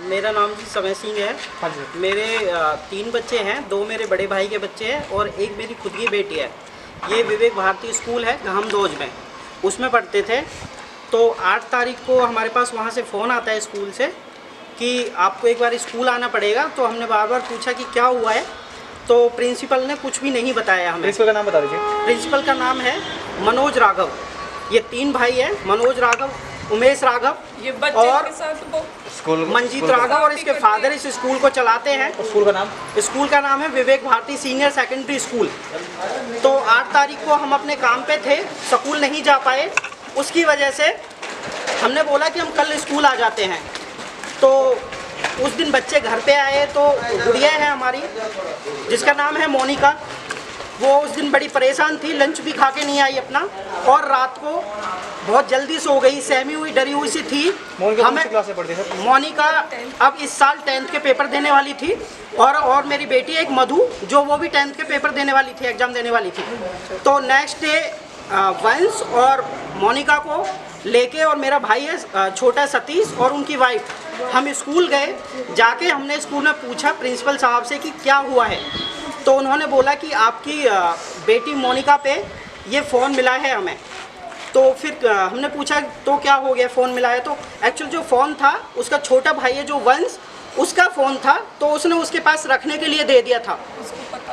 मेरा नाम जी समय सिंह है। हाँ जी। मेरे 3 बच्चे हैं, 2 मेरे बड़े भाई के बच्चे हैं और एक मेरी खुद की बेटी है। ये विवेक भारती स्कूल है गहमदोज में, उसमें पढ़ते थे। तो 8 तारीख को हमारे पास वहाँ से फ़ोन आता है स्कूल से कि आपको एक बार स्कूल आना पड़ेगा। तो हमने बार बार पूछा कि क्या हुआ है, तो प्रिंसिपल ने कुछ भी नहीं बताया हमें। प्रिंसिपल का नाम बता दीजिए। प्रिंसिपल का नाम है मनोज राघव। ये 3 भाई हैं, मनोज राघव, उमेश राघव ये बच्चे और के साथ वो स्कूल मंजीत राघव, और इसके फादर इस स्कूल को चलाते हैं। स्कूल का नाम है विवेक भारती सीनियर सेकेंडरी स्कूल। तो 8 तारीख को हम अपने काम पे थे, स्कूल नहीं जा पाए। उसकी वजह से हमने बोला कि हम कल स्कूल आ जाते हैं। तो उस दिन बच्चे घर पे आए तो गुड़िया है हमारी जिसका नाम है मोनिका, वो उस दिन बड़ी परेशान थी, लंच भी खा के नहीं आई अपना, और रात को बहुत जल्दी सो गई, सहमी हुई डरी हुई सी थी। हमें क्लास में पढ़ती है मोनिका अब इस साल 10th के पेपर देने वाली थी, और मेरी बेटी एक मधु जो वो भी 10th के पेपर देने वाली थी, एग्ज़ाम देने वाली थी। तो नेक्स्ट डे वंश और मोनिका को लेके, और मेरा भाई है छोटा सतीश और उनकी वाइफ, हम स्कूल गए। जाके हमने स्कूल में पूछा प्रिंसिपल साहब से कि क्या हुआ है। तो उन्होंने बोला कि आपकी बेटी मोनिका पे ये फ़ोन मिला है हमें। तो फिर हमने पूछा तो क्या हो गया, फ़ोन मिला है। तो एक्चुअल जो फ़ोन था उसका छोटा भाई है जो वंश, उसका फ़ोन था, तो उसने उसके पास रखने के लिए दे दिया था।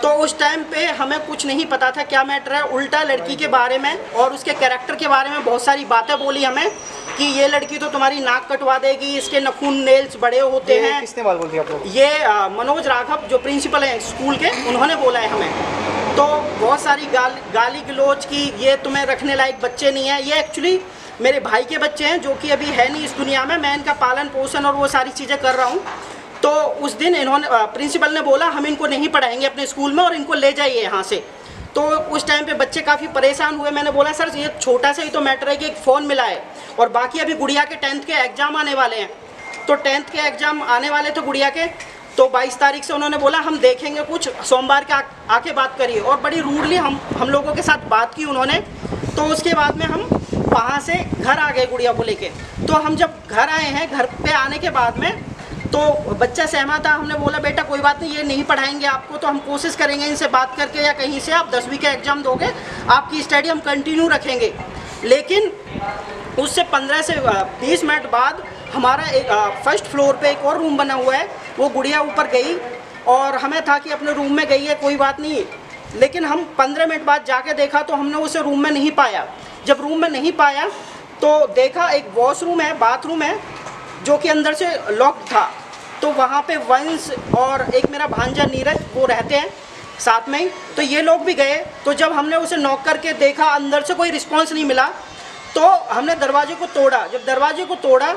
तो उस टाइम पे हमें कुछ नहीं पता था क्या मैटर है। उल्टा लड़की के बारे में और उसके कैरेक्टर के बारे में बहुत सारी बातें बोली हमें कि ये लड़की तो तुम्हारी नाक कटवा देगी, इसके नाखून नेल्स बड़े होते हैं। किसने बात बोल दी आपको? ये मनोज राघव जो प्रिंसिपल हैं स्कूल के, उन्होंने बोला है हमें। तो बहुत सारी गाली गलौज की, ये तुम्हें रखने लायक बच्चे नहीं हैं। ये एक्चुअली मेरे भाई के बच्चे हैं जो कि अभी है नहीं इस दुनिया में, मैं इनका पालन पोषण और वो सारी चीज़ें कर रहा हूँ। तो उस दिन इन्होंने प्रिंसिपल ने बोला हम इनको नहीं पढ़ाएंगे अपने स्कूल में और इनको ले जाइए यहाँ से। तो उस टाइम पे बच्चे काफ़ी परेशान हुए। मैंने बोला सर ये छोटा सा ही तो मैटर है कि एक फ़ोन मिला है, और बाकी अभी गुड़िया के 10th के एग्ज़ाम आने वाले हैं। तो 10th के एग्ज़ाम आने वाले थे गुड़िया के, तो 22 तारीख से उन्होंने बोला हम देखेंगे, कुछ सोमवार के आके बात करिए। और बड़ी रूडली हम लोगों के साथ बात की उन्होंने। तो उसके बाद में हम वहाँ से घर आ गए गुड़िया को लेके। तो हम जब घर आए हैं, घर पे आने के बाद में तो बच्चा सहमत था। हमने बोला बेटा कोई बात नहीं, ये नहीं पढ़ाएंगे आपको, तो हम कोशिश करेंगे इनसे बात करके या कहीं से आप 10वीं का एग्ज़ाम दोगे, आपकी स्टडी हम कंटिन्यू रखेंगे। लेकिन उससे 15 से 20 मिनट बाद हमारा एक फर्स्ट फ्लोर पे एक और रूम बना हुआ है, वो गुड़िया ऊपर गई और हमें था कि अपने रूम में गई है कोई बात नहीं। लेकिन हम 15 मिनट बाद जाके देखा तो हमने उसे रूम में नहीं पाया। जब रूम में नहीं पाया तो देखा एक वॉशरूम है, बाथरूम है, जो कि अंदर से लॉक था। तो वहाँ पे वंश और एक मेरा भांजा नीरज वो रहते हैं साथ में ही, तो ये लोग भी गए। तो जब हमने उसे नॉक करके देखा, अंदर से कोई रिस्पांस नहीं मिला, तो हमने दरवाजे को तोड़ा। जब दरवाजे को तोड़ा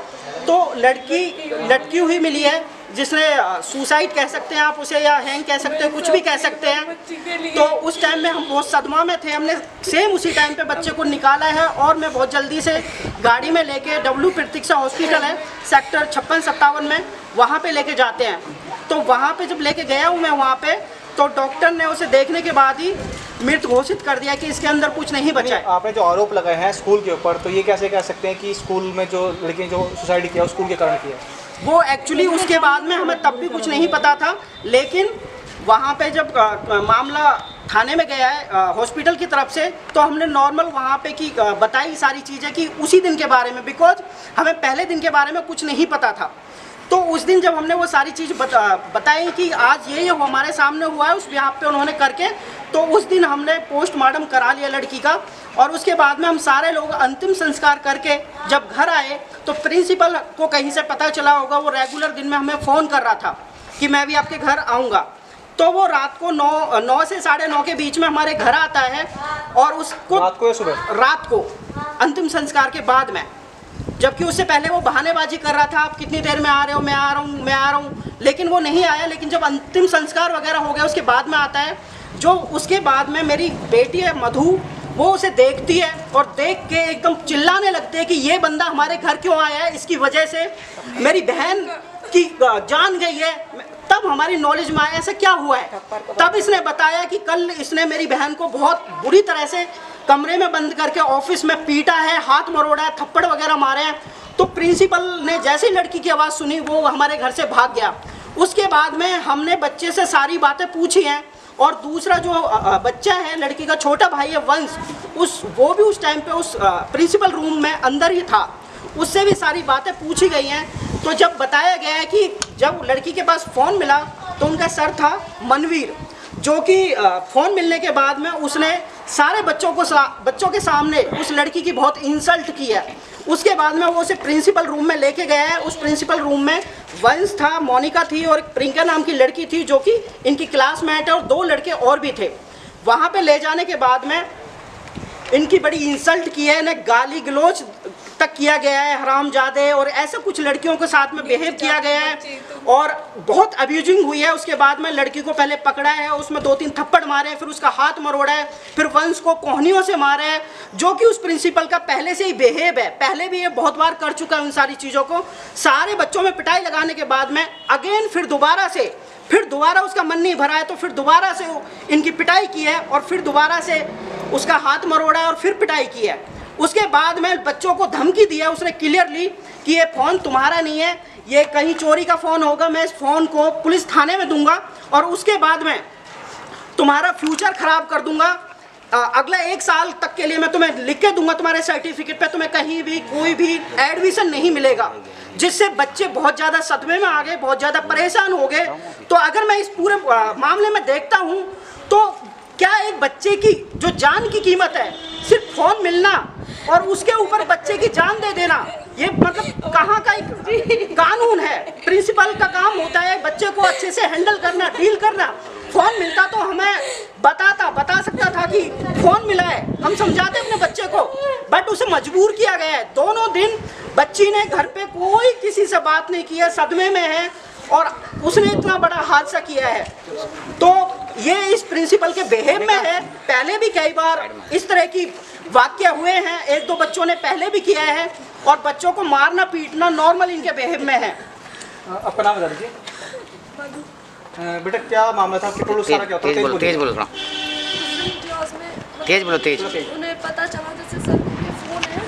तो लड़की लटकी हुई मिली है, जिसने सुसाइड कह सकते हैं आप उसे, या हैंग कह सकते हैं, कुछ भी कह सकते हैं। तो उस टाइम में हम बहुत सदमा में थे। हमने सेम उसी टाइम पे बच्चे को निकाला है, और मैं बहुत जल्दी से गाड़ी में लेके W प्रतीक्षा हॉस्पिटल है सेक्टर 56-57 में, वहाँ पे लेके जाते हैं। तो वहाँ पे जब लेके गया हूँ मैं वहाँ पे, तो डॉक्टर ने उसे देखने के बाद ही मृत घोषित कर दिया कि इसके अंदर कुछ नहीं बचा है। आपने जो आरोप लगाए हैं स्कूल के ऊपर, तो ये कैसे कह सकते हैं कि स्कूल में जो लड़की जो सुसाइड किया स्कूल के कारण किया? वो एक्चुअली उसके बाद में हमें तब भी कुछ नहीं पता था। लेकिन वहाँ पे जब मामला थाने में गया है हॉस्पिटल की तरफ से, तो हमने नॉर्मल वहाँ पे की बताई सारी चीज़ें कि उसी दिन के बारे में, बिकॉज हमें पहले दिन के बारे में कुछ नहीं पता था। तो उस दिन जब हमने वो सारी चीज़ बताई कि आज ये हमारे सामने हुआ है, उस बिहाफ पे उन्होंने करके, तो उस दिन हमने पोस्टमार्टम करा लिया लड़की का। और उसके बाद में हम सारे लोग अंतिम संस्कार करके जब घर आए, तो प्रिंसिपल को कहीं से पता चला होगा, वो रेगुलर दिन में हमें फ़ोन कर रहा था कि मैं भी आपके घर आऊँगा। तो वो रात को 9 से 9:30 के बीच में हमारे घर आता है, और उसको रात को या सुबह? रात को, अंतिम संस्कार के बाद में। जबकि उससे पहले वो बहानेबाजी कर रहा था, आप कितनी देर में आ रहे हो, मैं आ रहा हूँ, मैं आ रहा हूँ, लेकिन वो नहीं आया। लेकिन जब अंतिम संस्कार वगैरह हो गया उसके बाद में आता है। जो उसके बाद में मेरी बेटी है मधु, वो उसे देखती है और देख के एकदम चिल्लाने लगते हैं कि ये बंदा हमारे घर क्यों आया है, इसकी वजह से मेरी बहन की जान गई है। तब हमारी नॉलेज में आया ऐसा क्या हुआ है। तब इसने बताया कि कल इसने मेरी बहन को बहुत बुरी तरह से कमरे में बंद करके ऑफिस में पीटा है, हाथ मरोड़ा है, थप्पड़ वगैरह मारे हैं। तो प्रिंसिपल ने जैसे ही लड़की की आवाज़ सुनी वो हमारे घर से भाग गया। उसके बाद में हमने बच्चे से सारी बातें पूछी हैं, और दूसरा जो बच्चा है, लड़की का छोटा भाई है वंश, वो भी उस टाइम पे उस प्रिंसिपल रूम में अंदर ही था, उससे भी सारी बातें पूछी गई हैं। तो जब बताया गया है कि जब लड़की के पास फ़ोन मिला तो उनका सर था मनवीर, जो कि फ़ोन मिलने के बाद में उसने सारे बच्चों के सामने उस लड़की की बहुत इंसल्ट की है। उसके बाद में वो उसे प्रिंसिपल रूम में लेके गया है। उस प्रिंसिपल रूम में वंश था, मोनिका थी और एक प्रियंका नाम की लड़की थी जो कि इनकी क्लासमेट है, और 2 लड़के और भी थे। वहाँ पे ले जाने के बाद में इनकी बड़ी इंसल्ट की है, इन्हें गाली गलौज तक किया गया है, हरामजादे, और ऐसे कुछ लड़कियों के साथ में बिहेव किया गया है और बहुत अब्यूजिंग हुई है। उसके बाद में लड़की को पहले पकड़ा है, उसमें 2-3 थप्पड़ मारे, फिर उसका हाथ मरोड़ा है, फिर वंश को कोहनियों से मारा है, जो कि उस प्रिंसिपल का पहले से ही बिहेव है। पहले भी ये बहुत बार कर चुका है उन सारी चीज़ों को। सारे बच्चों में पिटाई लगाने के बाद में अगेन फिर दोबारा उसका मन नहीं भरा है, तो फिर दोबारा से इनकी पिटाई की है, और फिर दोबारा से उसका हाथ मरोड़ा है और फिर पिटाई की है। उसके बाद में बच्चों को धमकी दी है उसने क्लियरली कि ये फ़ोन तुम्हारा नहीं है, ये कहीं चोरी का फ़ोन होगा, मैं इस फ़ोन को पुलिस थाने में दूंगा और उसके बाद में तुम्हारा फ्यूचर ख़राब कर दूंगा। अगला 1 साल तक के लिए मैं तुम्हें लिख के दूंगा, तुम्हारे सर्टिफिकेट पे तुम्हें कहीं भी कोई भी एडमिशन नहीं मिलेगा। जिससे बच्चे बहुत ज़्यादा सदमे में आ गए, बहुत ज़्यादा परेशान हो गए। तो अगर मैं इस पूरे मामले में देखता हूँ तो क्या एक बच्चे की जो जान की कीमत है, सिर्फ फ़ोन मिलना और उसके ऊपर बच्चे की जान दे देना, ये मतलब कहाँ का एक कानून है? प्रिंसिपल का काम होता है बच्चे को अच्छे से हैंडल करना, डील करना। फ़ोन मिलता तो हमें बता सकता था कि फ़ोन मिला है, हम समझाते अपने बच्चे को, बट उसे मजबूर किया गया है। दोनों दिन बच्ची ने घर पे कोई किसी से बात नहीं की है, सदमे में है, और उसने इतना बड़ा हादसा किया है। तो ये इस प्रिंसिपल के बिहेव में है। पहले भी कई बार इस तरह की वाक्य हुए हैं, 1-2 बच्चों ने पहले भी किया है, और बच्चों को मारना पीटना नॉर्मल इनके बिहेव में है। आपका नाम बता दीजिए। बेटा क्या मामला था? आपके पड़ोस सारा क्या होता है? तेज बोलो थोड़ा। क्लास में तेज बोलो तेज। उन्हें पता चला जैसे सर के फ़ोन है,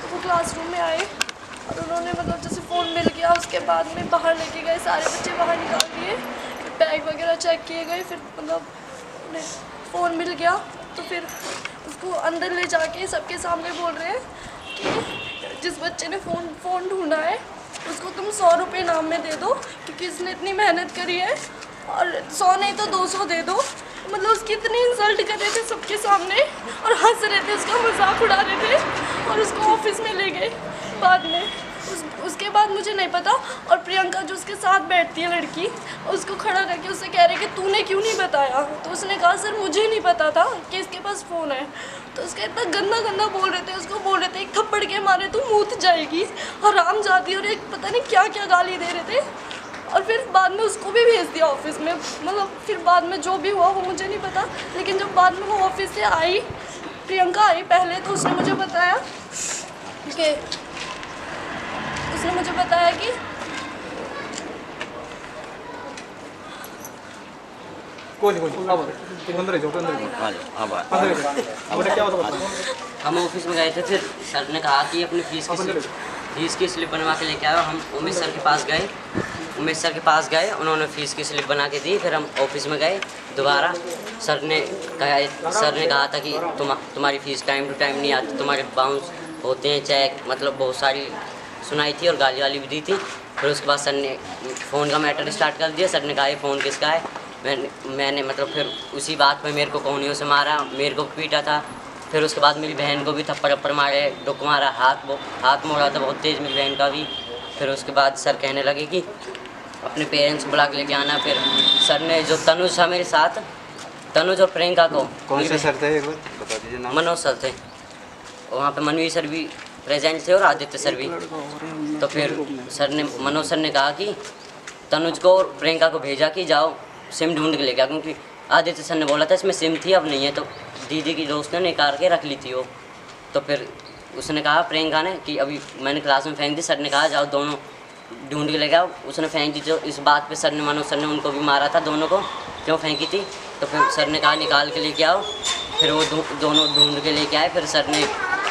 तो वो क्लासरूम में आए और उन्होंने मतलब जैसे फ़ोन मिल गया, उसके बाद में बाहर लेके गए, सारे बच्चे बाहर निकाल दिए, बैग वगैरह चेक किए गए, फिर मतलब उन्हें फ़ोन मिल गया तो फिर उसको अंदर ले जाके सबके सामने बोल रहे हैं कि जिस बच्चे ने फ़ोन ढूंढा है उसको तुम 100 रुपये इनाम में दे दो, क्योंकि इसने इतनी मेहनत करी है, और 100 नहीं तो 200 दे दो। मतलब उसकी इतनी इंसल्ट कर रहे थे सबके सामने और हंस रहे थे, उसका मजाक उड़ा रहे थे, और उसको ऑफिस में ले गए बाद में। उसके बाद मुझे नहीं पता, और प्रियंका जो उसके साथ बैठती है लड़की, उसको खड़ा करके उससे कह रहे कि तूने क्यों नहीं बताया? तो उसने कहा सर मुझे नहीं पता था कि इसके पास फ़ोन है। तो उसका इतना गंदा बोल रहे थे, उसको बोल रहे थे एक थप्पड़ के मारे तू मूत जाएगी, हराम जाती, और एक पता नहीं क्या क्या गाली दे रहे थे। और फिर बाद में उसको भी भेज दिया ऑफिस में। मतलब फिर बाद में जो भी हुआ वो मुझे नहीं पता, लेकिन जब बाद में वो ऑफिस से आई, प्रियंका आई पहले, तो उसने मुझे बताया कि कोई नहीं अंदर ही जाओ, अंदर ही जाओ। बेटा क्या होता है? हम ऑफिस में गए थे, फिर सर ने कहा कि अपनी फीस की स्लिप बनवा के लेके आओ। हम उमेश सर के पास गए, उन्होंने फ़ीस की स्लिप बना के दी। फिर हम ऑफिस में गए दोबारा। सर ने कहा था कि तुम्हारी फ़ीस टाइम टू टाइम नहीं आती, तुम्हारे बाउंस होते हैं चेक, मतलब बहुत सारी सुनाई थी और गाली वाली भी दी थी। फिर उसके बाद सर ने फ़ोन का मैटर स्टार्ट कर दिया। सर ने कहा ये फ़ोन किसका है? मैंने मतलब फिर उसी बात पे मेरे को कोहनियों से मारा, मेरे को पीटा था। फिर उसके बाद मेरी बहन को भी थप्पड़ मारे, डुक मारा, हाथ मोड़ा था बहुत तेज़ मेरी बहन का भी। फिर उसके बाद सर कहने लगे कि अपने पेरेंट्स बुला के लेके आना। फिर सर ने जो तनुज था मेरे साथ, तनुज और प्रियंका को, कौन से सर थे एक बार बता दीजिए नाम? मनोज सर थे, वहाँ पे मनवीर सर भी प्रेजेंट थे और आदित्य सर भी। तो फिर मनोज सर ने कहा कि तनुज को और प्रियंका को भेजा कि जाओ सिम ढूंढ के लेके आओ, क्योंकि आदित्य सर ने बोला था इसमें सिम थी, अब नहीं है। तो दीदी की दोस्त ने निकाल के रख ली थी वो। तो फिर उसने कहा प्रियंका ने कि अभी मैंने क्लास में फेंक दी। सर ने कहा जाओ दोनों ढूंढ के लेके आओ। उसने फेंक दी। जो इस बात पे सर ने, मनोज सर ने उनको भी मारा था, दोनों को क्यों फेंकी थी। तो फिर सर ने कहा निकाल के लेके आओ। फिर वो दोनों ढूंढ के लेके आए। फिर सर ने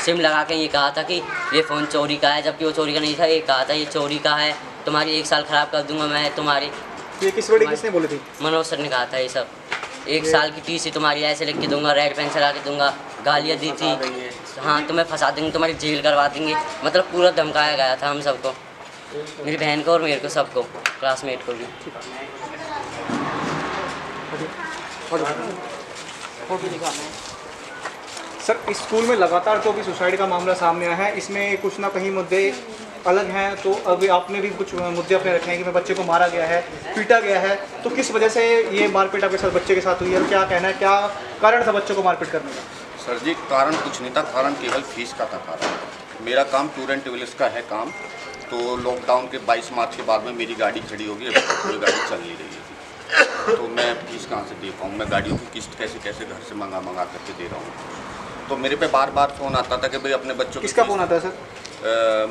सिम लगा के ये कहा था कि ये फ़ोन चोरी का है, जबकि वो चोरी का नहीं था। ये कहा था ये चोरी का है, तुम्हारी 1 साल ख़राब कर दूंगा मैं तुम्हारी। ये किसने बोली थी? मनोज सर ने कहा था ये सब। 1 साल की टीसी तुम्हारी ऐसे लिख के दूंगा, रेड पेन चला के दूंगा, गालियाँ दी थी। हाँ, तुम्हें फंसा देंगे, तुम्हारी जेल करवा देंगे, मतलब पूरा धमकाया गया था हम सबको, मेरी बहन को और मेरे को, सबको, क्लासमेट को भी। सर, इस स्कूल में लगातार जो भी सुसाइड का मामला सामने आया है, इसमें कुछ ना कहीं मुद्दे अलग हैं। तो अभी आपने भी कुछ मुद्दे अपने रखे हैं कि बच्चे को मारा गया है, पीटा गया है, तो किस वजह से ये मारपीट आपके साथ बच्चे के साथ हुई है, और क्या कहना है, क्या कारण था बच्चों को मारपीट करने का? सर जी, कारण कुछ नहीं था, कारण केवल फीस का था। कारण मेरा काम टूर एंड ट्रेवल्स का है काम। तो लॉकडाउन के 22 मार्च के बाद में मेरी गाड़ी खड़ी होगी, अभी तक कोई गाड़ी चल नहीं रही है, तो मैं फीस कहाँ से दे पाऊँ? मैं गाड़ियों की किस्त कैसे कैसे घर से मंगा करके दे रहा हूँ। तो मेरे पे बार बार फ़ोन आता था कि भाई अपने बच्चों किसका फ़ोन आता है सर?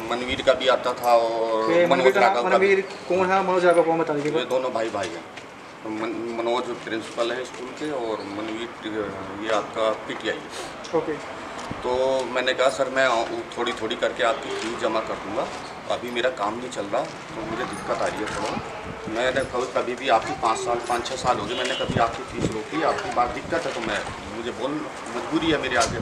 मनवीर का भी आता था और मनवीर कौन है? मनोज राघव कौन, बता दीजिए। ये दोनों भाई हैं। मनोज प्रिंसिपल है स्कूल के और मनवीर ये आपका पीटीआई है। ओके। तो मैंने कहा सर मैं थोड़ी थोड़ी करके आपकी फीस जमा कर दूँगा, अभी मेरा काम नहीं चल रहा तो मुझे दिक्कत आ रही है थोड़ा। मैंने कभी भी आपकी 5-6 साल हो गए, मैंने कभी आपकी फ़ीस रोकी, आपकी बात दिक्कत है तो मुझे मजबूरी है मेरे आगे।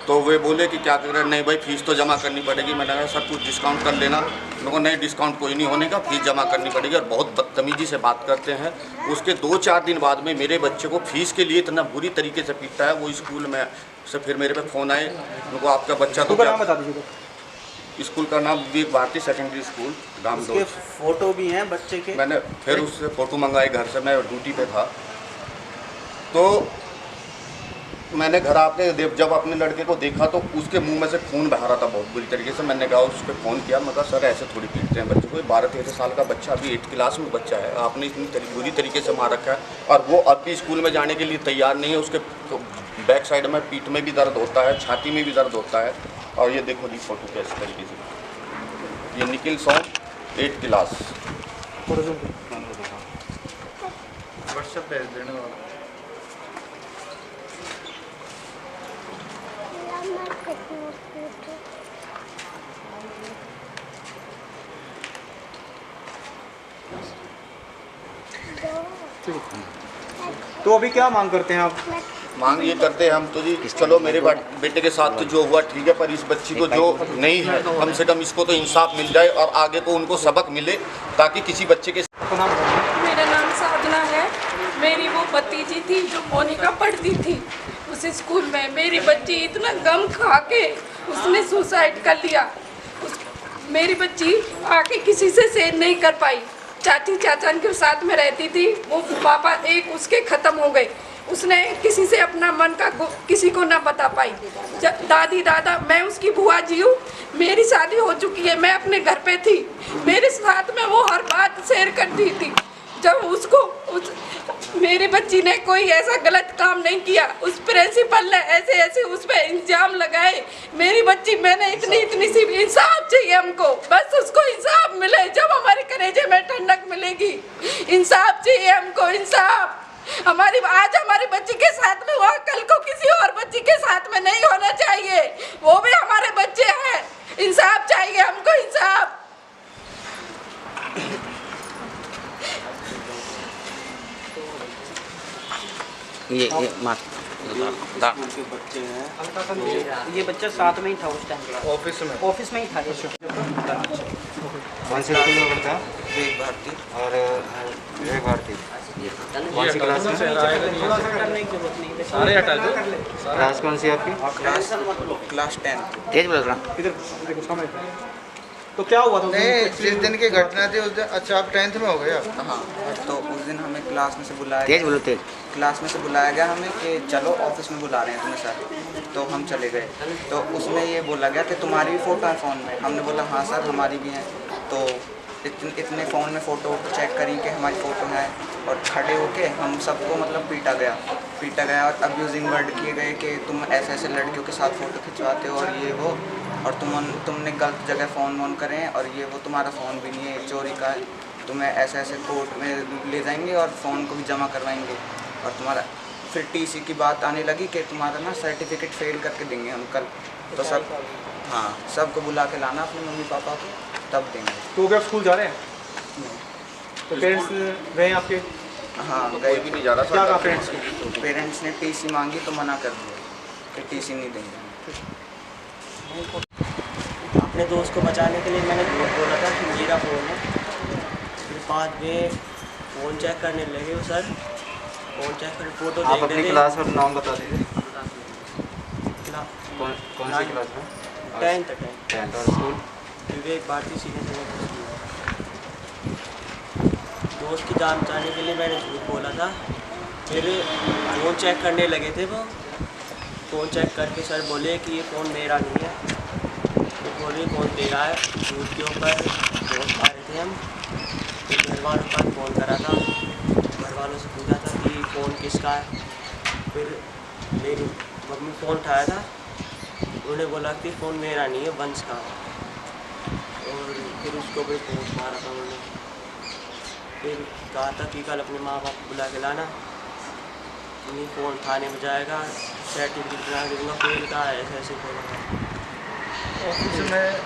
तो वे बोले कि क्या कर रहे हैं? नहीं भाई, फ़ीस तो जमा करनी पड़ेगी। मैंने कहा सर कुछ डिस्काउंट कर लेना। लोगों को नहीं, डिस्काउंट कोई नहीं होने का, फ़ीस जमा करनी पड़ेगी, और बहुत बदतमीजी से बात करते हैं। उसके 2-4 दिन बाद में मेरे बच्चे को फ़ीस के लिए इतना बुरी तरीके से पीटता है। वो स्कूल में से फिर मेरे पे फ़ोन आए, उनको आपका बच्चा तो क्या, बता दीजिए। स्कूल का नाम विवेक भारती सेकेंडरी स्कूल गामदोज। फ़ोटो भी हैं बच्चे के। मैंने फिर उससे फ़ोटो मंगाए घर से, मैं ड्यूटी पे था। तो मैंने घर आके जब अपने लड़के को देखा तो उसके मुंह में से खून बहा रहा था बहुत बुरी तरीके से। मैंने कहा, उस पर फ़ोन किया, मैं कहा सर ऐसे थोड़ी पीटते हैं बच्चे को, 12-13 साल का बच्चा, अभी 8th क्लास में बच्चा है, आपने इतनी बुरी तरीके से मार रखा है, और वो अब भी स्कूल में जाने के लिए तैयार नहीं है। उसके बैक साइड में पीठ में भी दर्द होता है, छाती में भी दर्द होता है। और ये देखो जी फ़ोटो कैसे तरीके से, ये Nikhil song 8th class. WhatsApp पे देने वाला। तो अभी क्या मांग करते हैं आप? मांग ये करते हैं हम तो जी, चलो मेरे बेटे के साथ तो जो हुआ ठीक है, पर इस बच्ची को जो नहीं है, कम से कम इसको तो इंसाफ मिल जाए और आगे को उनको सबक मिले, ताकि किसी बच्चे के। मेरा नाम साधना है। मेरी वो भतीजी थी जो मोनिका पढ़ती थी उस स्कूल में। मेरी बच्ची इतना गम खा के उसने सुसाइड कर लिया। मेरी बच्ची आके किसी से शेयर नहीं कर पाई। चाची चाचा के साथ में रहती थी, वो पापा एक उसके ख़त्म हो गए। उसने किसी से अपना मन का किसी को ना बता पाई। दादी दादा, मैं उसकी बुआ जी हूँ, मेरी शादी हो चुकी है, मैं अपने घर पे थी, मेरे साथ में वो हर बात शेयर करती थी। जब उसको मेरी बच्ची ने कोई ऐसा गलत काम नहीं किया, उस प्रिंसिपल ने ऐसे उस पर इल्ज़ाम लगाए। मेरी बच्ची, मैंने इतनी सी इंसाफ चाहिए हमको, बस उसको इंसाफ मिले, जब हमारे कलेजे में ठंडक मिलेगी। इंसाफ चाहिए हमको, इंसाफ। आज हमारी बच्ची के साथ में हुआ, कल को किसी और बच्ची के साथ में नहीं होना चाहिए। वो भी हमारे बच्चे हैं, इंसाफ चाहिए हमको, इंसाफ। ये ये बच्चा साथ में ही था उस टाइम, ऑफिस में ही था। कौन से स्कूल में पढ़ता है? विवेक भारती। और विवेक भारती कौन सी क्लास में? क्लास कौन सी आपकी? क्लास 10। तेज बोल रहा। इधर देखो सामने। तो क्या हुआ था? जिस दिन की घटना थी उस दिन, अच्छा आप 10th में हो गए आप? हाँ, तो उस दिन हमें क्लास में से बुलाया, तेज बोलो, तेज। क्लास में से बुलाया गया हमें कि चलो ऑफिस में बुला रहे हैं तुम्हें सर। तो हम चले गए, तो उसमें ये बोला गया कि तुम्हारी भी फ़ोटो है फ़ोन में। हमने बोला हाँ सर हमारी भी हैं। तो इतने फ़ोन में फ़ोटो चेक करी कि हमारी फ़ोटो है, और खड़े होके हम सबको मतलब पीटा गया और अब्यूजिंग वर्ड किए गए कि तुम ऐसे लड़कियों के साथ फ़ोटो खिंचवाते हो और ये वो, और तुमने गलत जगह फ़ोन वोन करें, और ये वो तुम्हारा फ़ोन भी नहीं है, चोरी का है, तुम्हें ऐसे कोर्ट में ले जाएंगे और फ़ोन को भी जमा करवाएंगे, और तुम्हारा फिर टीसी की बात आने लगी कि तुम्हारा ना सर्टिफिकेट फेल करके देंगे हम कल। तो सब हाँ सबको बुला के लाना अपने मम्मी पापा को, तब देंगे। तो अभी आप स्कूल जा रहे हैं? तो पेरेंट्स गए आपके? हाँ कोई गए। भी नहीं जा रहा क्या कहा सर। पेरेंट्स को? पेरेंट्स ने टीसी मांगी तो मना कर दिया कि टीसी नहीं देंगे। अपने दोस्त को बचाने के लिए मैंने झूठ बोला था कि मेरा फ़ोन है। फिर बाद में फ़ोन चेक करने लगे वो सर, फ़ोन चेक कर फोटो आप देख अपनी रहे थे। क्लास और नाम बता दीजिए। क्ला- कौन सी क्लास में? 10th 10th और स्कूल? विवेक भारती सीनियर सेकेंडरी स्कूल। दोस्त की जान बचाने के लिए मैंने झूठ बोला था। फिर फ़ोन चेक करने लगे थे वो, फ़ोन चेक करके सर बोले कि ये फ़ोन मेरा नहीं है। तो बोले फ़ोन तेरा है। झूठ के ऊपर दोस्त आ रहे थे हम। फिर घर वालों का फ़ोन करा था, घर वालों से पूछा था कि फ़ोन किसका है। फिर मेरी मम्मी फ़ोन उठाया था, उन्होंने बोला कि फ़ोन मेरा नहीं है, वंश का है। और फिर उसको भी फ़ोन मारा था उन्होंने। फिर कहा था कि कल अपने माँ बाप को बुला के लाना, नहीं फ़ोन थाने में जाएगा, सर्टिफिकेट बना के दूँगा, फेल का है, ऐसे ऐसे बोला था। ऑफिस में